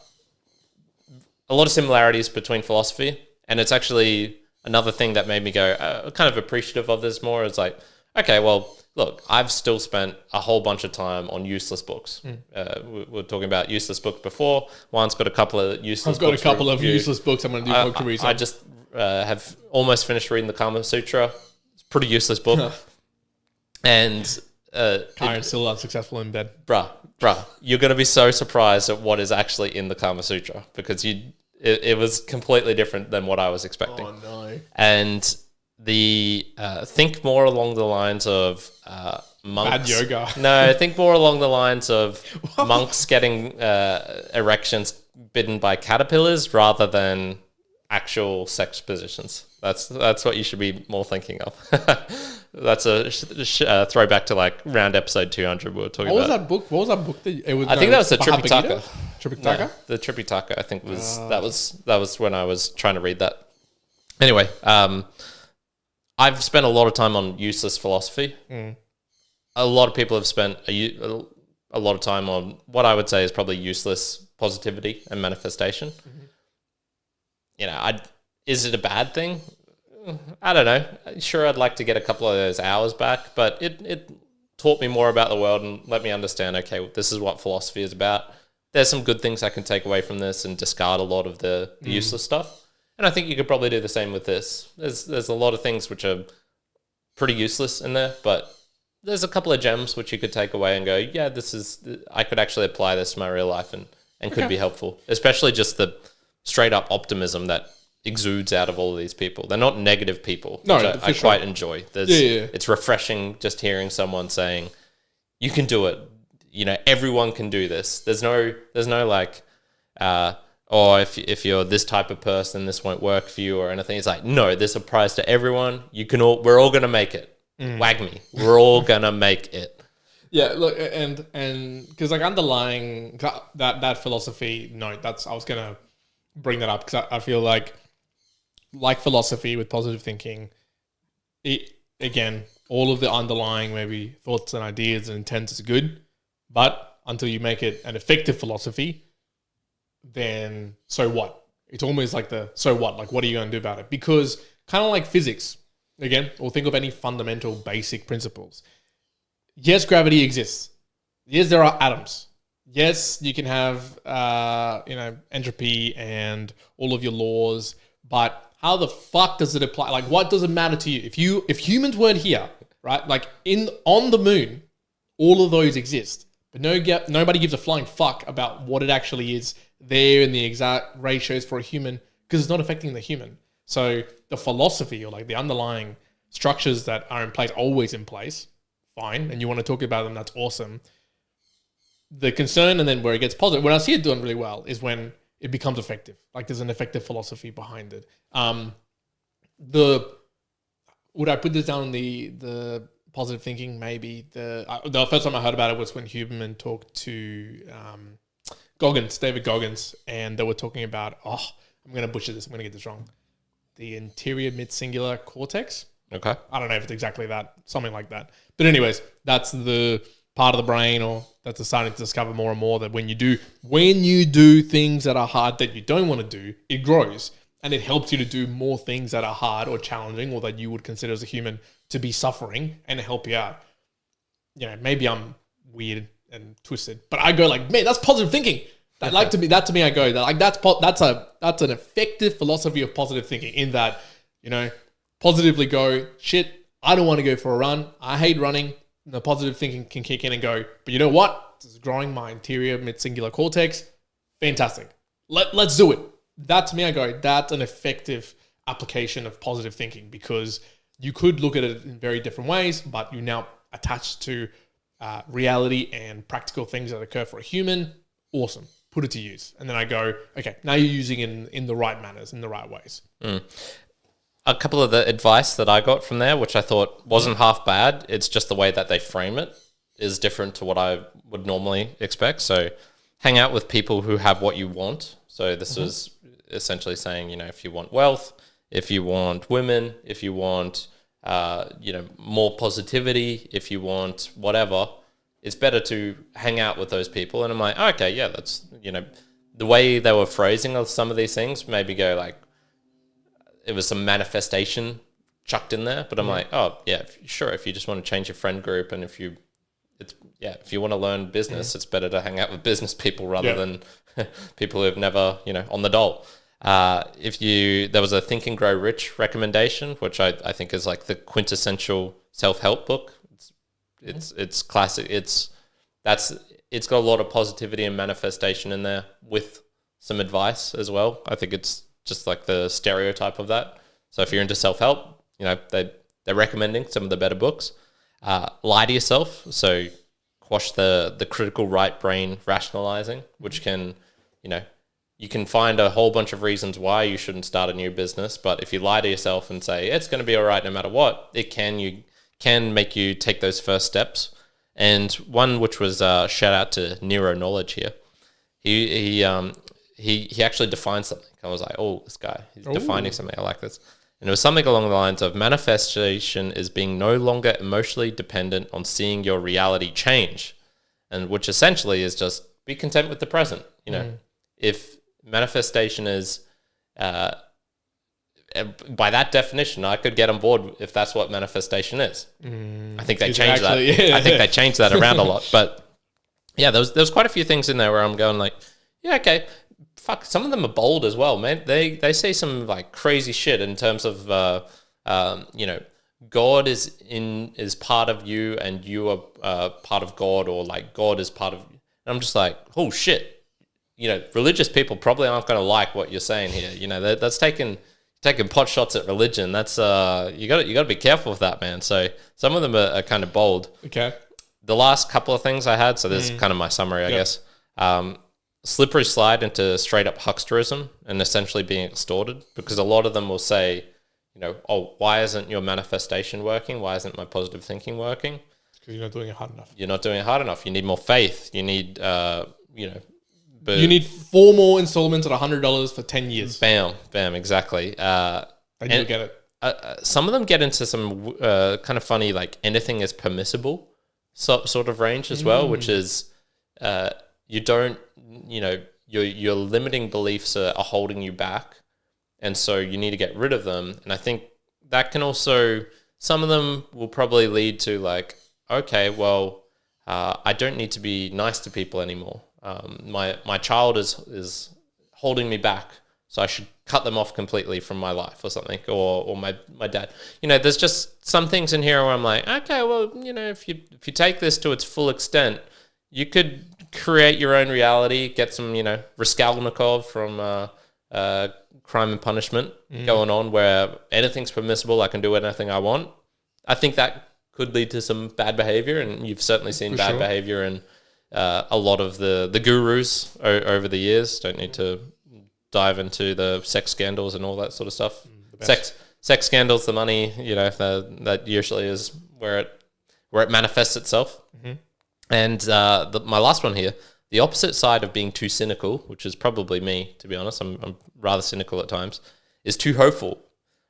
lot of similarities between philosophy, and it's actually another thing that made me go kind of appreciative of this more. Is like, okay, well, look, I've still spent a whole bunch of time on useless books. We were talking about useless books before. Juan's got a couple of useless books. I've got a couple of useless books I'm going to do book research. I just have almost finished reading the Kama Sutra. It's a pretty useless book. And Karen's still unsuccessful in bed. Bruh, you're going to be so surprised at what is actually in the Kama Sutra because it was completely different than what I was expecting. Oh, no. And the think more along the lines of monks. Bad yoga. No, think more along the lines of monks getting erections bitten by caterpillars rather than actual sex positions. That's what you should be more thinking of. That's a throwback to like round episode 200 we were talking about. What was that book? I think that was the Tripitaka. Tripitaka? No, the Tripitaka, I think that was when I was trying to read that. Anyway, I've spent a lot of time on useless philosophy. A lot of people have spent a lot of time on what I would say is probably useless positivity and manifestation. Is it a bad thing? I don't know. Sure, I'd like to get a couple of those hours back, but it taught me more about the world and let me understand, okay, well, this is what philosophy is about. There's some good things I can take away from this and discard a lot of the useless stuff. And I think you could probably do the same with this. There's a lot of things which are pretty useless in there, but there's a couple of gems which you could take away and go, yeah, I could actually apply this to my real life and could be helpful. Especially just the straight up optimism that exudes out of all of these people. They're not negative people, which I quite enjoy. It's refreshing just hearing someone saying, you can do it. Everyone can do this. There's no like, if you're this type of person, this won't work for you or anything. It's like, no, this applies to everyone. We're all going to make it. Wag me. We're all going to make it. Yeah, look, and because like underlying that philosophy note, I was going to bring that up because I feel like philosophy with positive thinking, again, all of the underlying maybe thoughts and ideas and intents is good, but until you make it an effective philosophy, then so what? It's almost like so what? Like, what are you going to do about it? Because kind of like physics, again, or think of any fundamental basic principles. Yes, gravity exists. Yes, there are atoms. Yes, you can have, entropy and all of your laws, but how the fuck does it apply? Like, what does it matter to you? If humans weren't here, right? Like on the moon, all of those exist, but nobody gives a flying fuck about what it actually is there in the exact ratios for a human because it's not affecting the human. So the philosophy or like the underlying structures that are in place, always in place, fine. And you want to talk about them, that's awesome. The concern and then where it gets positive, when I see it doing really well is when it becomes effective. Like there's an effective philosophy behind it. Would I put this down in the positive thinking? Maybe the first time I heard about it was when Huberman talked to David Goggins, and they were talking about, I'm going to butcher this. I'm going to get this wrong. The anterior mid-singular cortex. Okay. I don't know if it's exactly that, something like that. But anyways, that's the part of the brain, or that's starting to discover more and more that when you do things that are hard that you don't want to do, it grows. And it helps you to do more things that are hard or challenging or that you would consider as a human to be suffering and help you out. You know, maybe I'm weird and twisted, but I go like, man, that's positive thinking. That to me, I go like that's an effective philosophy of positive thinking. In that, you know, positively go, shit, I don't want to go for a run. I hate running. And the positive thinking can kick in and go, but you know what? This is growing my anterior mid-singular cortex. Fantastic. Let's do it. That to me, I go, that's an effective application of positive thinking, because you could look at it in very different ways, but you now attach to reality and practical things that occur for a human. Awesome. Put it to use. And then I go, okay, now you're using it in the right manners, in the right ways. A couple of the advice that I got from there, which I thought wasn't half bad, it's just the way that they frame it is different to what I would normally expect. So hang out with people who have what you want. So this was essentially saying, you know, if you want wealth, if you want women, if you want, more positivity, if you want whatever, it's better to hang out with those people. And I'm like, okay, yeah, that's, you know, the way they were phrasing some of these things, maybe go like, it was some manifestation chucked in there, but I'm like, oh yeah, sure. If you just want to change your friend group, and if you want to learn business, it's better to hang out with business people rather than people who have never, you know, on the dole. There was a Think and Grow Rich recommendation, which I think is like the quintessential self-help book. It's classic. It's got a lot of positivity and manifestation in there with some advice as well. I think it's just like the stereotype of that. So if you're into self-help, you know, they're recommending some of the better books. Lie to yourself. So quash the critical right brain rationalizing, which can, you know, you can find a whole bunch of reasons why you shouldn't start a new business. But if you lie to yourself and say, it's going to be all right no matter what, you can make you take those first steps. And one which was shout out to Nero Knowledge here. He actually defined something. I was like, oh, this guy, he's defining something. I like this. And it was something along the lines of manifestation is being no longer emotionally dependent on seeing your reality change. And which essentially is just be content with the present. You know, if manifestation is, by that definition, I could get on board if that's what manifestation is. I think they changed that. I think they changed that around a lot. But yeah, there was quite a few things in there where I'm going like, yeah, okay. Fuck, some of them are bold as well, man. They say some like crazy shit in terms of you know, God is part of you and you are part of God, or like God is part of you. And I'm just like, oh shit. You know, religious people probably aren't going to like what you're saying here. You know, that's taking pot shots at religion. That's you got to be careful with that, man. So some of them are kind of bold. Okay. The last couple of things I had, so this is kind of my summary, I guess. Slippery slide into straight up hucksterism and essentially being extorted, because a lot of them will say, you know, oh, why isn't your manifestation working? Why isn't my positive thinking working? Because you're not doing it hard enough. You're not doing it hard enough. You need more faith. You need, you know, you need 4 more installments at $100 for 10 years. Bam, exactly. And you'll get it. Some of them get into some kind of funny, like anything is permissible sort of range as well, which is you don't, you know, your limiting beliefs are holding you back, and so you need to get rid of them. And I think that can also, some of them will probably lead to like, okay, well, I don't need to be nice to people anymore. My child is holding me back, so I should cut them off completely from my life or something, or my dad. You know, there's just some things in here where I'm like, okay, well, you know, if you take this to its full extent, you could create your own reality, get some, you know, Raskolnikov from Crime and Punishment going on, where anything's permissible, I can do anything I want. I think that could lead to some bad behavior, and you've certainly seen bad behavior in a lot of the gurus over the years. Don't need to dive into the sex scandals and all that sort of stuff. Sex scandals, the money, you know, that usually is where it manifests itself. And my last one here, the opposite side of being too cynical, which is probably me, to be honest, I'm rather cynical at times, is too hopeful.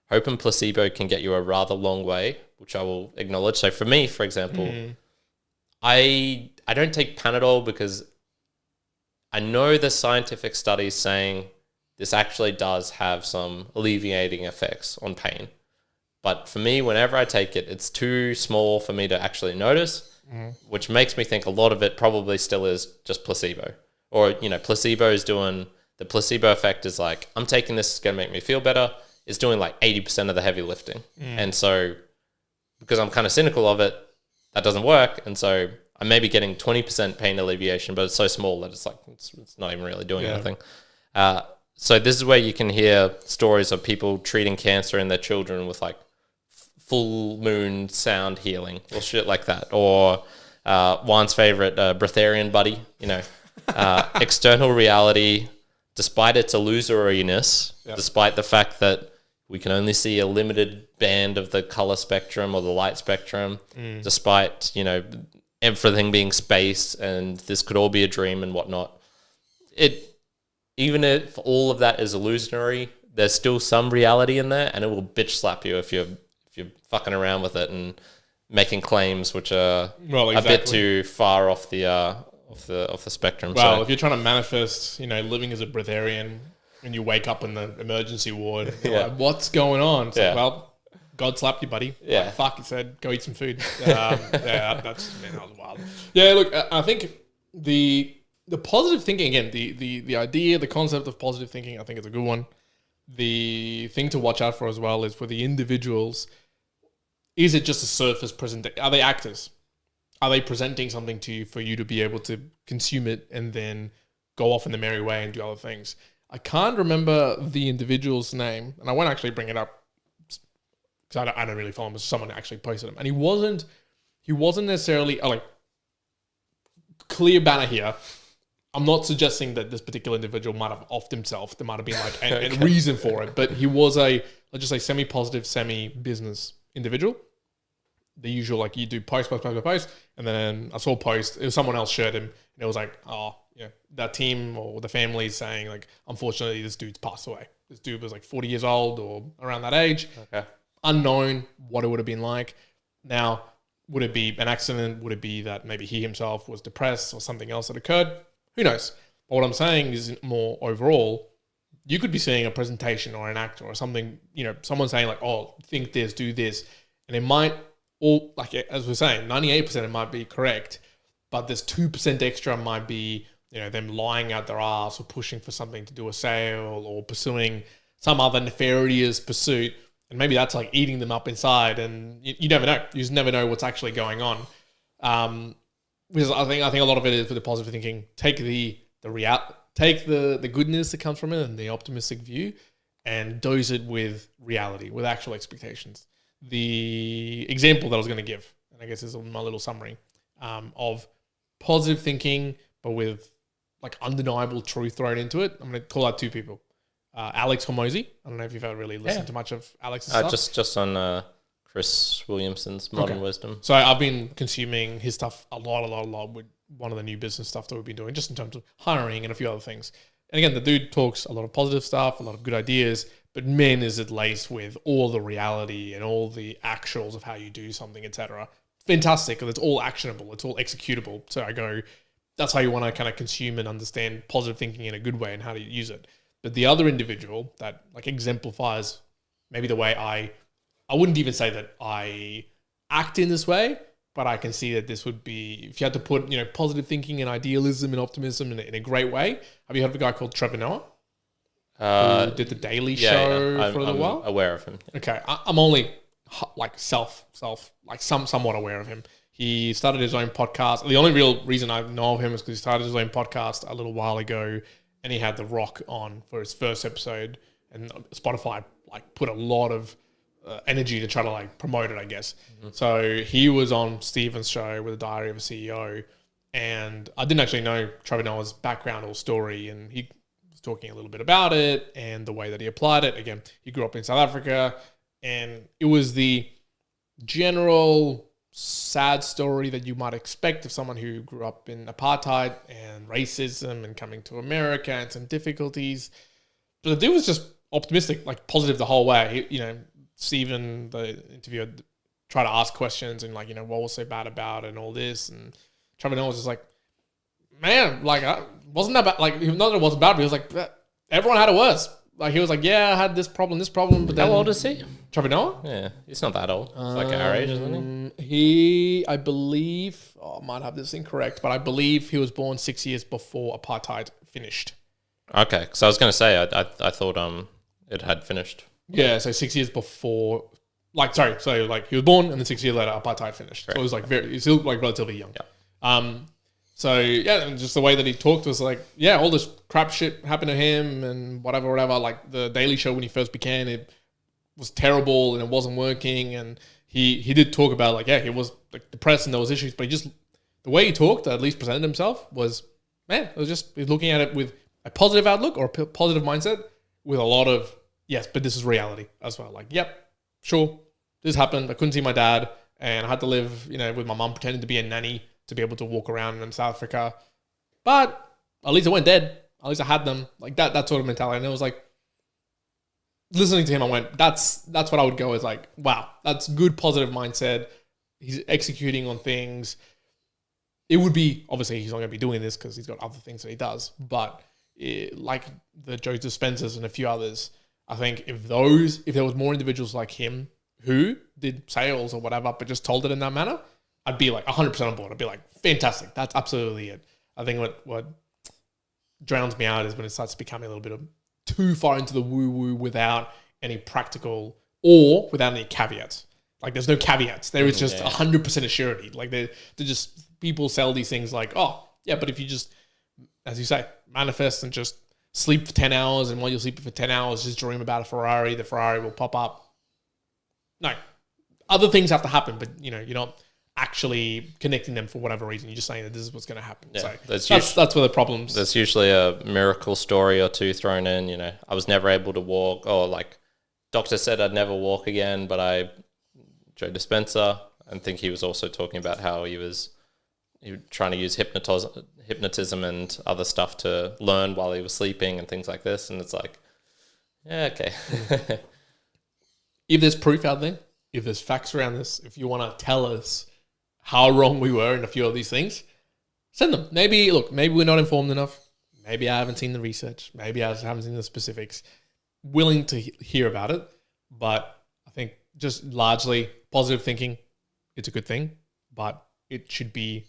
Hope and placebo can get you a rather long way, which I will acknowledge. So for me, for example, I don't take Panadol because I know the scientific studies saying this actually does have some alleviating effects on pain. But for me, whenever I take it, it's too small for me to actually notice, which makes me think a lot of it probably still is just placebo. Or, you know, placebo is doing, the placebo effect is like, I'm taking this, it's going to make me feel better. It's doing like 80% of the heavy lifting. And so because I'm kind of cynical of it, that doesn't work. And so I'm maybe getting 20% pain alleviation, but it's so small that it's like, it's not even really doing anything. So this is where you can hear stories of people treating cancer in their children with like full moon sound healing or shit like that. Or Juan's favorite, breatharian buddy, you know, external reality, despite its illusoriness, despite the fact that we can only see a limited band of the color spectrum or the light spectrum, despite, you know, everything being space and this could all be a dream and whatnot. Even if all of that is illusionary, there's still some reality in there, and it will bitch slap you if you're fucking around with it and making claims which are a bit too far off the spectrum. Well, so if you're trying to manifest, you know, living as a breatharian and you wake up in the emergency ward, you're like, what's going on? It's like, well, God slapped you, buddy. Yeah. Like, fuck, he said, go eat some food. That was wild. Yeah, look, I think the positive thinking, again, the idea, the concept of positive thinking, I think is a good one. The thing to watch out for as well is for the individuals, is it just a surface presentation? Are they actors? Are they presenting something to you for you to be able to consume it and then go off in the merry way and do other things? I can't remember the individual's name, and I won't actually bring it up because I don't really follow him. Someone actually posted him, and he wasn't necessarily like clear banner here. I'm not suggesting that this particular individual might have offed himself. There might have been like a reason for it, but he was let's just say semi-positive, semi-business individual. The usual, like you do post, and then I saw a post, it was someone else shared him, and it was like, oh, yeah, that team or the family is saying like, unfortunately, this dude's passed away. This dude was like 40 years old or around that age. Okay. Unknown what it would have been like. Now, would it be an accident? Would it be that maybe he himself was depressed or something else that occurred? Who knows? But what I'm saying is more overall, you could be seeing a presentation or an actor or something, you know, someone saying like, oh, think this, do this. And it might all, like as we're saying, 98% it might be correct, but this 2% extra might be, you know, them lying out their ass or pushing for something to do a sale or pursuing some other nefarious pursuit. And maybe that's like eating them up inside, and you never know. You just never know what's actually going on. Because I think a lot of it is for the positive thinking. Take the goodness that comes from it and the optimistic view, and dose it with reality, with actual expectations. The example that I was going to give, and I guess this is my little summary of positive thinking, but with like undeniable truth thrown into it. I'm going to call out two people. Alex Hormozy. I don't know if you've ever really listened to much of Alex's stuff. Just on Chris Williamson's Modern Wisdom. So I've been consuming his stuff a lot with one of the new business stuff that we've been doing, just in terms of hiring and a few other things. And again, the dude talks a lot of positive stuff, a lot of good ideas, but man, is it laced with all the reality and all the actuals of how you do something, etc. Fantastic, and it's all actionable, it's all executable. So I go, that's how you want to kind of consume and understand positive thinking in a good way and how to use it. But the other individual that like exemplifies maybe the way I wouldn't even say that I act in this way, but I can see that this would be, if you had to put, you know, positive thinking and idealism and optimism in a great way. Have you heard of a guy called Trevor Noah? who did the Daily Show for a little while. I'm aware of him. Okay, I'm only like somewhat aware of him. He started his own podcast. The only real reason I know of him is because he started his own podcast a little while ago, and he had The Rock on for his first episode, and Spotify like put a lot of energy to try to like promote it, I guess. So he was on Steven's show with the Diary of a CEO, and I didn't actually know Trevor Noah's background or story, and he was talking a little bit about it and the way that he applied it. Again, he grew up in South Africa, and it was the general sad story that you might expect of someone who grew up in apartheid and racism and coming to America and some difficulties. But the dude was just optimistic, like positive the whole way. Stephen, the interviewer, tried to ask questions and like, what was so bad about it and all this. And Trevor Noah was just like, man, like, wasn't that bad? Like, not that it wasn't bad, but he was like, everyone had it worse. Like, he was like, yeah, I had this problem, but then... How old is he? Trevor Noah? Yeah, he's not that old. He's like our age, isn't he? He, I believe, I might have this incorrect, but I believe he was born 6 years before apartheid finished. Okay, because I was going to say, I thought it had finished. Yeah, so 6 years before, so he was born and then 6 years later apartheid finished. Correct. So it was like he's still like relatively young. Yeah. So yeah, and just the way that he talked was like, yeah, all this crap shit happened to him and whatever. Like the Daily Show when he first began, it was terrible and it wasn't working. And he did talk about like, yeah, he was like depressed and there was issues, but the way he talked, at least presented himself, was, man, it was just he's looking at it with a positive outlook or a positive mindset with a lot of, yes, but this is reality as well. Like, yep, sure, this happened. I couldn't see my dad and I had to live, with my mum pretending to be a nanny to be able to walk around in South Africa. But at least I weren't dead. At least I had them. Like that sort of mentality. And it was like, listening to him, I went, that's what I would go as like, wow, that's good positive mindset. He's executing on things. It would be, obviously he's not going to be doing this because he's got other things that he does. But like the Joe Dispenzas and a few others, I think if there was more individuals like him who did sales or whatever, but just told it in that manner, I'd be like 100% on board. I'd be like, fantastic. That's absolutely it. I think what drowns me out is when it starts becoming a little bit of too far into the woo-woo without any practical or without any caveats. Like there's no caveats. There is just 100% assurity. Like they're just, people sell these things like, oh, yeah, but if you just, as you say, manifest and just sleep for 10 hours and while you're sleeping for 10 hours, just dream about a Ferrari, the Ferrari will pop up. No. Other things have to happen, but you're not actually connecting them for whatever reason. You're just saying that this is what's going to happen. Yeah, so that's where the problems. There's usually a miracle story or two thrown in. I was never able to walk, or like doctor said I'd never walk again, but Joe Dispenza, I think he was also talking about how he was trying to use hypnotism and other stuff to learn while he was sleeping and things like this. And it's like, yeah, okay. If there's proof out there, if there's facts around this, if you want to tell us how wrong we were in a few of these things, send them. Maybe we're not informed enough. Maybe I haven't seen the research. Maybe I haven't seen the specifics. Willing to hear about it. But I think just largely positive thinking, it's a good thing, but it should be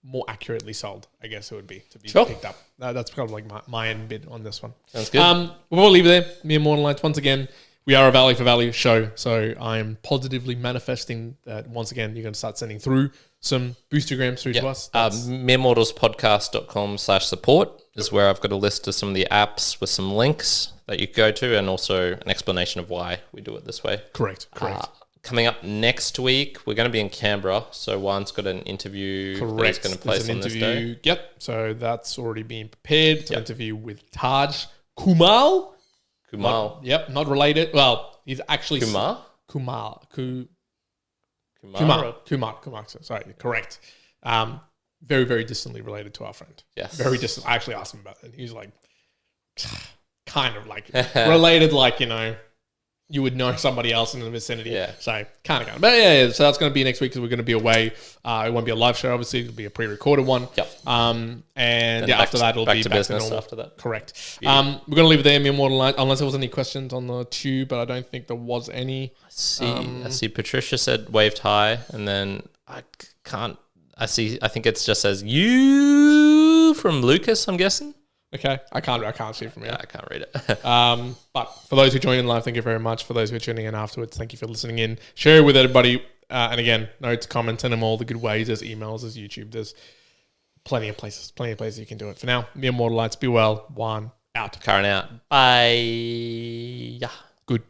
more accurately sold, I guess it would be, to be picked up. That's kind of like my end bit on this one. Sounds good. We'll leave it there. Mere Mortal Lights, once again, we are a value for value show, so I'm positively manifesting that once again you're going to start sending through some boostergrams through to us. meremortalspodcast.com/support is where I've got a list of some of the apps with some links that you can go to and also an explanation of why we do it this way. Correct. Coming up next week, we're going to be in Canberra, so Juan's got an interview that he's going to place on this day. Yep, so that's already been prepared. It's an interview with Taj Kumal. Yep, not related. Well, he's actually Kumar. Sorry, correct. Very, very distantly related to our friend. Yes, very distant. I actually asked him about it, and he was like, kind of like related, like you would know somebody else in the vicinity. Yeah. So kind of. But yeah. So that's going to be next week because we're going to be away. It won't be a live show, obviously. It'll be a pre-recorded one. Yep. And after that, it'll be back to business after that. Correct. We're going to leave it there, Mere Mortal Light, unless there was any questions on the tube, but I don't think there was any. I see Patricia said waved hi, and then I think it just says you from Lucas, I'm guessing. Okay, I can't see it from here. Yeah, I can't read it. But for those who joined in live, thank you very much. For those who are tuning in afterwards, thank you for listening in. Share it with everybody. And again, notes, comments, and them all the good ways. There's emails, there's YouTube, there's plenty of places you can do it. For now, the Immortalites, be well. One out. Karen out. Bye. Yeah. Good.